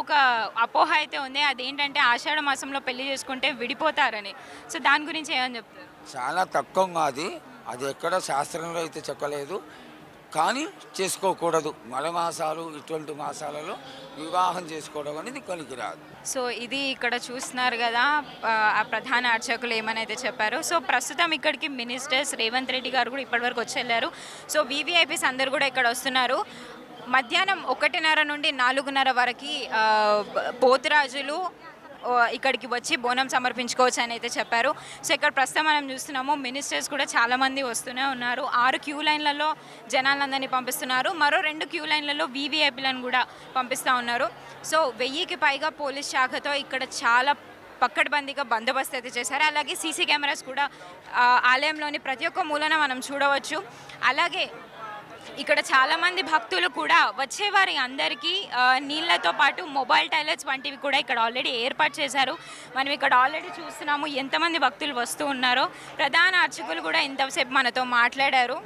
ఒక అపోహ అయితే ఉంది. అదేంటంటే ఆషాఢ మాసంలో పెళ్లి చేసుకుంటే విడిపోతారని. సో దాని గురించి ఏమని చెప్తారు? చాలా తక్కువగా అది. అది ఎక్కడ శాస్త్రంలో అయితే చెప్పలేదు. కానీ చేసుకోకూడదు. మలమాసాలు ఇటువంటి మాసాలలో వివాహం చేసుకోవడం అనేది పనికిరాదు. సో ఇది ఇక్కడ చూస్తున్నారు కదా, ఆ ప్రధాన అర్చకులు ఏమనైతే చెప్పారో. సో ప్రస్తుతం ఇక్కడికి మినిస్టర్స్ రేవంత్ రెడ్డి గారు కూడా ఇప్పటివరకు వచ్చి సో వీవీఐపీస్ అందరు కూడా ఇక్కడ వస్తున్నారు. మధ్యాహ్నం 1:30 నుండి 4:30 వరకు పోతురాజులు ఇక్కడికి వచ్చి బోనం సమర్పించుకోవచ్చు అని అయితే చెప్పారు. సో ఇక్కడ ప్రస్తుతం మనం చూస్తున్నాము మినిస్టర్స్ కూడా చాలామంది వస్తూనే ఉన్నారు. 6 క్యూ లైన్లలో జనాలందరినీ పంపిస్తున్నారు. మరో 2 క్యూ లైన్లలో వీవీఐపీలను కూడా పంపిస్తూ ఉన్నారు. సో 1000కి పైగా పోలీస్ శాఖతో ఇక్కడ చాలా పక్కడ్బందీగా బందోబస్తు అయితే చేశారు. అలాగే సీసీ కెమెరాస్ కూడా ఆలయంలోని ప్రతి ఒక్క మూలన మనం చూడవచ్చు. అలాగే ఇక్కడ చాలామంది భక్తులు కూడా వచ్చేవారి అందరికీ నీళ్ళతో పాటు మొబైల్ టాయిలెట్స్ వంటివి కూడా ఇక్కడ ఆల్రెడీ ఏర్పాటు చేశారు. మనం ఇక్కడ ఆల్రెడీ చూస్తున్నాము ఎంతమంది భక్తులు వస్తూ ఉన్నారో. ప్రధాన అర్చకులు కూడా ఇంతసేపు మనతో మాట్లాడారు.